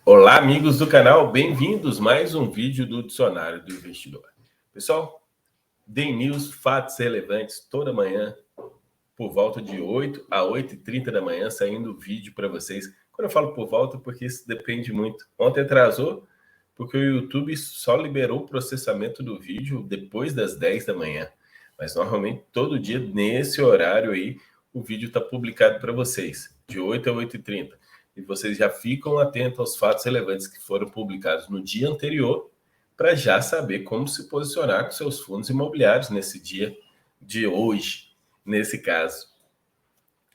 Olá, amigos do canal, bem-vindos a mais um vídeo do Dicionário do Investidor. Pessoal, Day News, fatos relevantes, toda manhã, por volta de 8 a 8h30 da manhã, saindo vídeo para vocês. Quando eu falo por volta, porque isso depende muito. Ontem atrasou, porque o YouTube só liberou o processamento do vídeo depois das 10 da manhã. Mas normalmente, todo dia, nesse horário aí, o vídeo está publicado para vocês, de 8 a 8h30. E vocês já ficam atentos aos fatos relevantes que foram publicados no dia anterior, para já saber como se posicionar com seus fundos imobiliários nesse dia de hoje, nesse caso.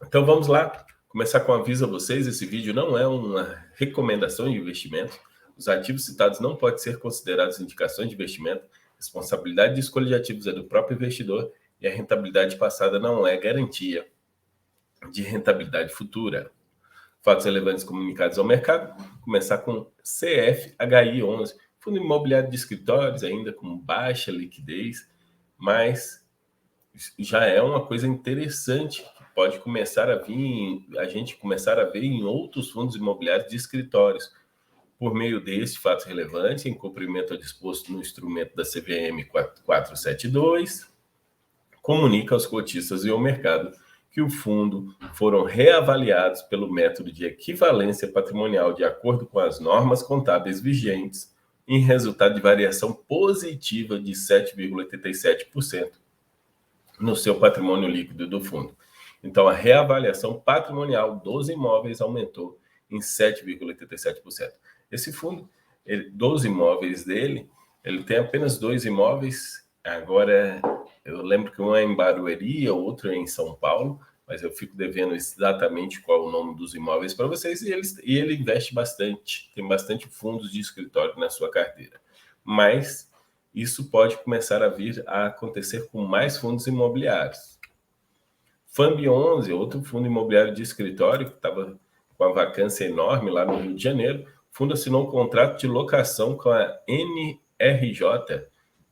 Então vamos lá, começar com um aviso a vocês, esse vídeo não é uma recomendação de investimento, os ativos citados não podem ser considerados indicações de investimento, responsabilidade de escolha de ativos é do próprio investidor e a rentabilidade passada não é garantia de rentabilidade futura. Fatos relevantes comunicados ao mercado, começar com CFHI 11, fundo imobiliário de escritórios ainda com baixa liquidez, mas já é uma coisa interessante que pode começar a vir, a gente começar a ver em outros fundos imobiliários de escritórios. Por meio deste fato relevante, em cumprimento ao disposto no instrumento da CVM 472, comunica aos cotistas e ao mercado que o fundo foram reavaliados pelo método de equivalência patrimonial de acordo com as normas contábeis vigentes, em resultado de variação positiva de 7,87% no seu patrimônio líquido do fundo. Então, a reavaliação patrimonial dos imóveis aumentou em 7,87%. Esse fundo, dos imóveis dele, ele tem apenas 2 imóveis. Agora, eu lembro que um é em Barueri, o outro é em São Paulo, mas eu fico devendo exatamente qual é o nome dos imóveis para vocês, e ele investe bastante, tem bastante fundos de escritório na sua carteira. Mas isso pode começar a vir a acontecer com mais fundos imobiliários. FAMB 11, outro fundo imobiliário de escritório, que estava com a vacância enorme lá no Rio de Janeiro, o fundo assinou um contrato de locação com a NRJ,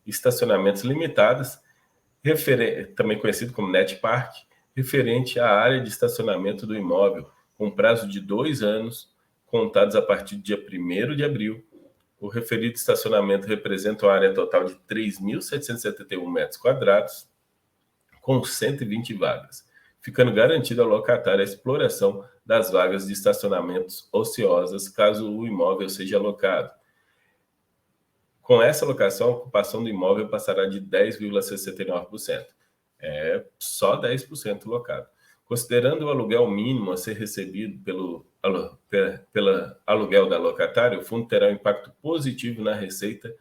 Estacionamentos Limitados, também conhecido como Netpark, referente à área de estacionamento do imóvel, com prazo de 2 anos, contados a partir do dia 1º de abril. O referido estacionamento representa uma área total de 3.771 metros quadrados, com 120 vagas, ficando garantida ao locatário a exploração das vagas de estacionamentos ociosas, caso o imóvel seja alocado. Com essa locação, a ocupação do imóvel passará de 10,69%. É só 10% locado. Considerando o aluguel mínimo a ser recebido pelo aluguel da locatária, o fundo terá um impacto positivo na receita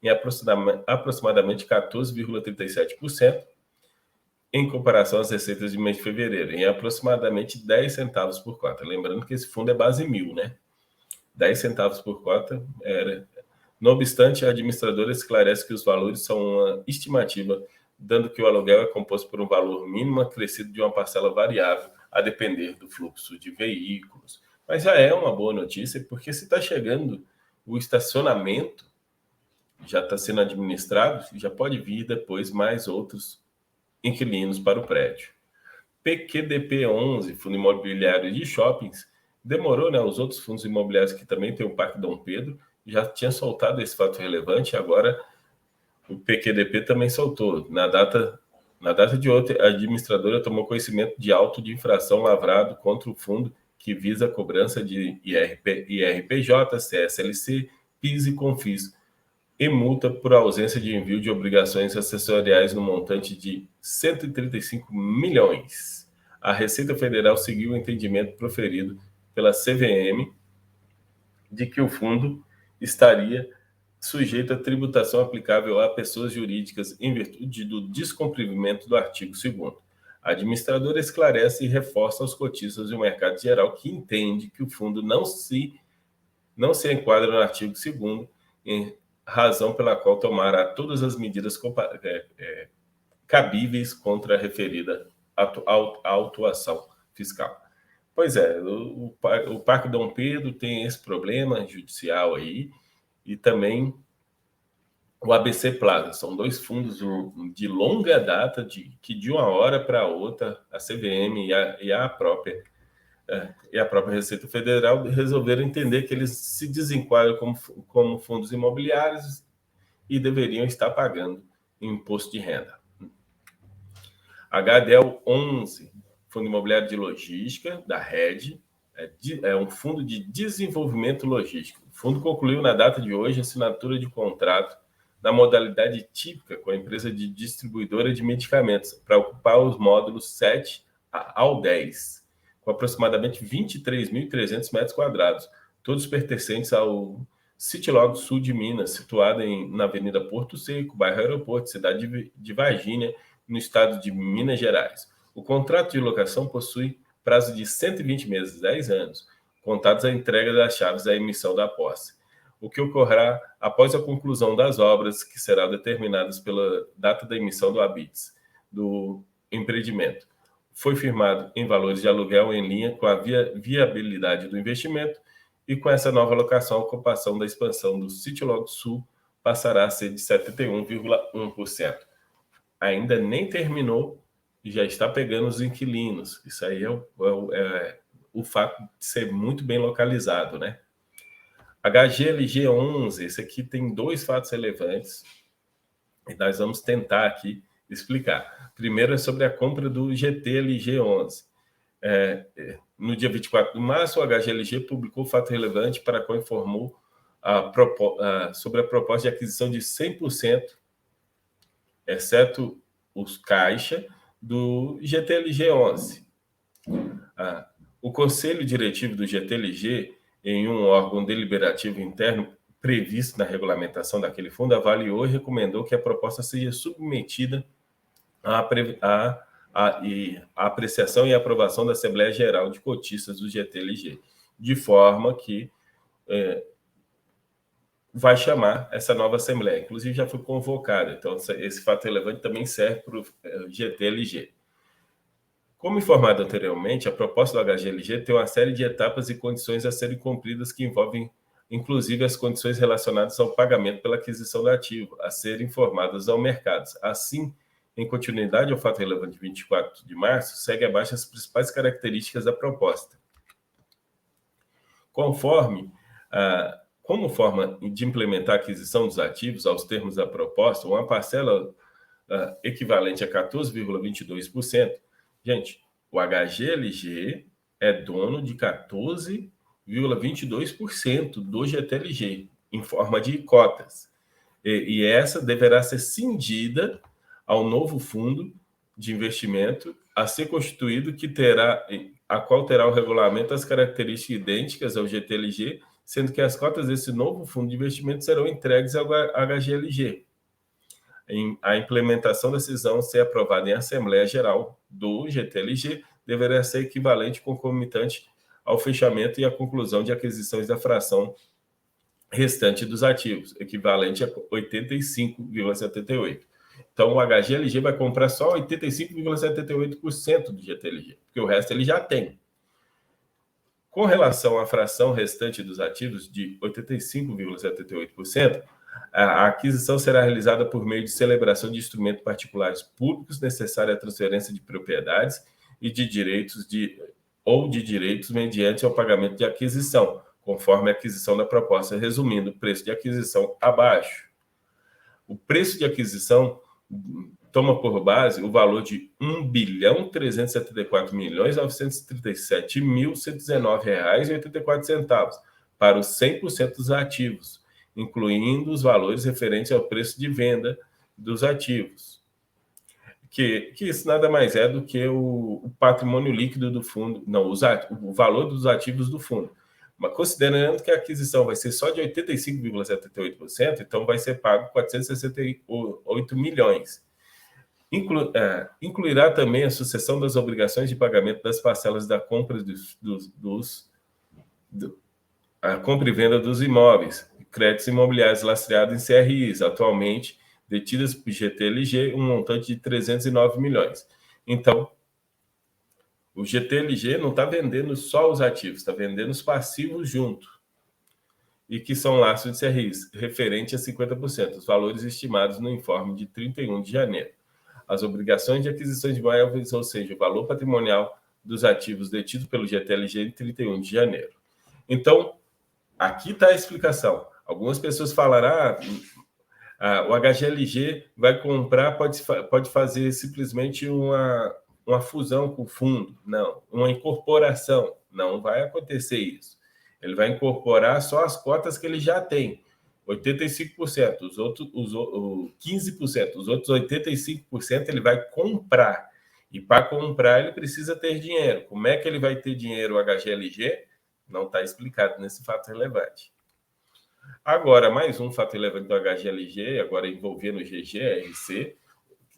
em aproximadamente 14,37%, em comparação às receitas de mês de fevereiro, em aproximadamente 10 centavos por cota. Lembrando que esse fundo é base 1.000, né? 10 centavos por cota era... No obstante, a administradora esclarece que os valores são uma estimativa, dando que o aluguel é composto por um valor mínimo acrescido de uma parcela variável, a depender do fluxo de veículos. Mas já é uma boa notícia, porque se está chegando o estacionamento, já está sendo administrado, já pode vir depois mais outros inquilinos para o prédio. PQDP 11, Fundo Imobiliário de Shoppings, demorou, né? Os outros fundos imobiliários que também tem o Parque Dom Pedro, já tinha soltado esse fato relevante, agora o PQDP também soltou. Na data de ontem, a administradora tomou conhecimento de auto de infração lavrado contra o fundo que visa a cobrança de IRPJ, CSLC, PIS e CONFIS, e multa por ausência de envio de obrigações assessoriais no montante de 135 milhões. A Receita Federal seguiu o entendimento proferido pela CVM de que o fundo estaria sujeito à tributação aplicável a pessoas jurídicas em virtude do descumprimento do artigo 2º. A administradora esclarece e reforça aos cotistas do mercado geral que entende que o fundo não se enquadra no artigo 2º, em razão pela qual tomará todas as medidas cabíveis contra a referida autuação fiscal. Pois é, o Parque Dom Pedro tem esse problema judicial aí, e também o ABC Plaza. São 2 fundos de longa data, que de uma hora para outra a CVM e a própria e a própria Receita Federal resolveram entender que eles se desenquadram como fundos imobiliários e deveriam estar pagando imposto de renda. HDEL 11, Fundo Imobiliário de Logística, da RED, é um fundo de desenvolvimento logístico. O fundo concluiu na data de hoje a assinatura de contrato na modalidade típica com a empresa de distribuidora de medicamentos para ocupar os módulos 7 ao 10, com aproximadamente 23.300 metros quadrados, todos pertencentes ao Citilog Sul de Minas, situado na Avenida Porto Seco, bairro Aeroporto, cidade de Varginha, no estado de Minas Gerais. O contrato de locação possui prazo de 120 meses, 10 anos, contados a entrega das chaves à emissão da posse, o que ocorrerá após a conclusão das obras, que serão determinadas pela data da emissão do habites do empreendimento. Foi firmado em valores de aluguel em linha com a viabilidade do investimento, e com essa nova locação, a ocupação da expansão do Citilog Sul passará a ser de 71,1%. Ainda nem terminou e já está pegando os inquilinos. Isso aí é o fato de ser muito bem localizado, né? HGLG 11, esse aqui tem 2 fatos relevantes e nós vamos tentar aqui explicar. Primeiro é sobre a compra do GTLG 11. No dia 24 de março, o HGLG publicou fato relevante para qual informou sobre a proposta de aquisição de 100%, exceto os caixa, do GTLG 11. O Conselho Diretivo do GTLG, em um órgão deliberativo interno previsto na regulamentação daquele fundo, avaliou e recomendou que a proposta seja submetida à apreciação e aprovação da Assembleia Geral de Cotistas do GTLG, de forma que vai chamar essa nova Assembleia. Inclusive, já foi convocada. Então, esse fato relevante também serve para o GTLG. Como informado anteriormente, a proposta do HGLG tem uma série de etapas e condições a serem cumpridas que envolvem, inclusive, as condições relacionadas ao pagamento pela aquisição do ativo, a serem informadas ao mercado. Assim, em continuidade ao fato relevante de 24 de março, segue abaixo as principais características da proposta. Como forma de implementar a aquisição dos ativos aos termos da proposta, uma parcela equivalente a 14,22%. Gente, o HGLG é dono de 14,22% do GTLG, em forma de cotas. E essa deverá ser cindida ao novo fundo de investimento a ser constituído, a qual terá o regulamento as características idênticas ao GTLG, sendo que as cotas desse novo fundo de investimento serão entregues ao HGLG. A implementação da decisão ser aprovada em Assembleia Geral do GTLG deverá ser equivalente concomitante ao fechamento e à conclusão de aquisições da fração restante dos ativos, equivalente a 85,78%. Então, o HGLG vai comprar só 85,78% do GTLG, porque o resto ele já tem. Com relação à fração restante dos ativos de 85,78%, a aquisição será realizada por meio de celebração de instrumentos particulares públicos necessária à transferência de propriedades e de direitos mediante ao pagamento de aquisição, conforme a aquisição da proposta, resumindo, preço de aquisição abaixo. O preço de aquisição toma por base o valor de R$ 1.374.937.119,84 para os 100% dos ativos, incluindo os valores referentes ao preço de venda dos ativos. Que isso nada mais é do que o patrimônio líquido do fundo, o valor dos ativos do fundo. Mas considerando que a aquisição vai ser só de 85,78%, então vai ser pago 468 milhões. Incluirá também a sucessão das obrigações de pagamento das parcelas da compra a compra e venda dos imóveis, créditos imobiliários lastreados em CRIs, atualmente detidas por GTLG, um montante de 309 milhões. Então, o GTLG não está vendendo só os ativos, está vendendo os passivos junto, e que são lastros de CRIs, referente a 50%, os valores estimados no informe de 31 de janeiro. As obrigações de aquisição de imóveis, ou seja, o valor patrimonial dos ativos detidos pelo GTLG em 31 de janeiro. Então, aqui está a explicação. Algumas pessoas falaram, o HGLG vai comprar, pode fazer simplesmente uma fusão com o fundo. Não, uma incorporação. Não vai acontecer isso. Ele vai incorporar só as cotas que ele já tem. 85%, os 15%, os outros 85% ele vai comprar. E para comprar ele precisa ter dinheiro. Como é que ele vai ter dinheiro, o HGLG? Não está explicado nesse fato relevante. Agora, mais um fato relevante do HGLG, agora envolvendo o GGRC,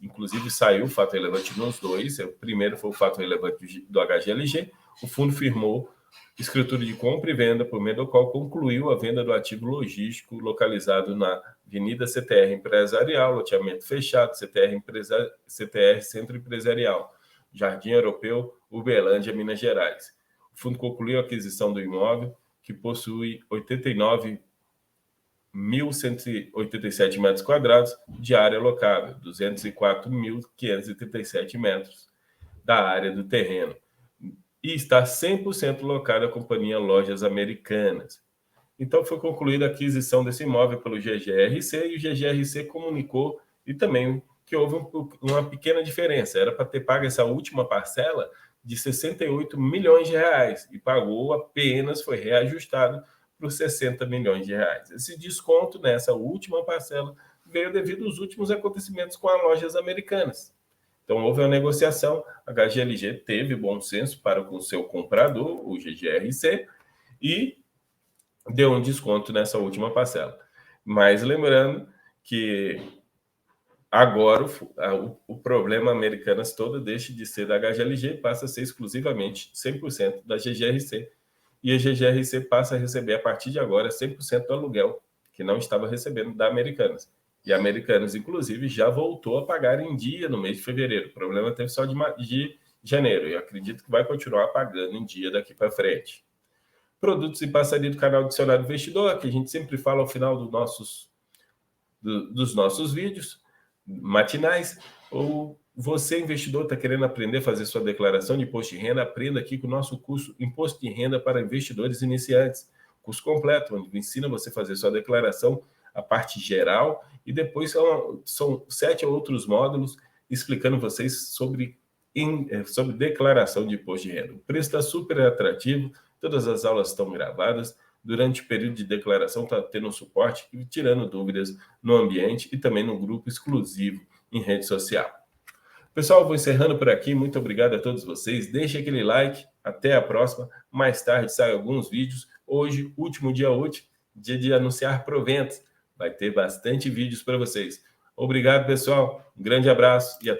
inclusive saiu o fato relevante nos dois. O primeiro foi o fato relevante do HGLG. O fundo firmou escritura de compra e venda, por meio do qual concluiu a venda do ativo logístico localizado na Avenida CTR Empresarial, loteamento fechado, CTR Centro Empresarial, Jardim Europeu, Uberlândia, Minas Gerais. O fundo concluiu a aquisição do imóvel, que possui 89.187 metros quadrados de área locável, 204.537 metros da área do terreno, e está 100% locada a companhia Lojas Americanas. Então, foi concluída a aquisição desse imóvel pelo GGRC, e o GGRC comunicou e também que houve uma pequena diferença. Era para ter pago essa última parcela de 68 milhões de reais e pagou apenas, foi reajustado por 60 milhões de reais. Esse desconto nessa última parcela veio devido aos últimos acontecimentos com as Lojas Americanas. Então, houve uma negociação, a HGLG teve bom senso para com o seu comprador, o GGRC, e deu um desconto nessa última parcela. Mas lembrando que agora o problema Americanas todo deixa de ser da HGLG, passa a ser exclusivamente 100% da GGRC. E a GGRC passa a receber, a partir de agora, 100% do aluguel, que não estava recebendo da Americanas. E a Americanas, inclusive, já voltou a pagar em dia no mês de fevereiro. O problema teve só de janeiro. E acredito que vai continuar pagando em dia daqui para frente. Produtos e parceria do canal Dicionário Investidor, que a gente sempre fala ao final dos nossos vídeos matinais. Ou você, investidor, está querendo aprender a fazer sua declaração de imposto de renda, aprenda aqui com o nosso curso Imposto de Renda para Investidores Iniciantes. Curso completo, onde ensina você a fazer sua declaração, a parte geral, e depois são 7 outros módulos explicando vocês sobre declaração de imposto de renda. O preço está super atrativo, todas as aulas estão gravadas. Durante o período de declaração está tendo um suporte, tirando dúvidas no ambiente e também no grupo exclusivo em rede social. Pessoal, vou encerrando por aqui. Muito obrigado a todos vocês. Deixe aquele like. Até a próxima. Mais tarde saem alguns vídeos. Hoje, último dia útil, dia de anunciar proventos. Vai ter bastante vídeos para vocês. Obrigado, pessoal. Um grande abraço e até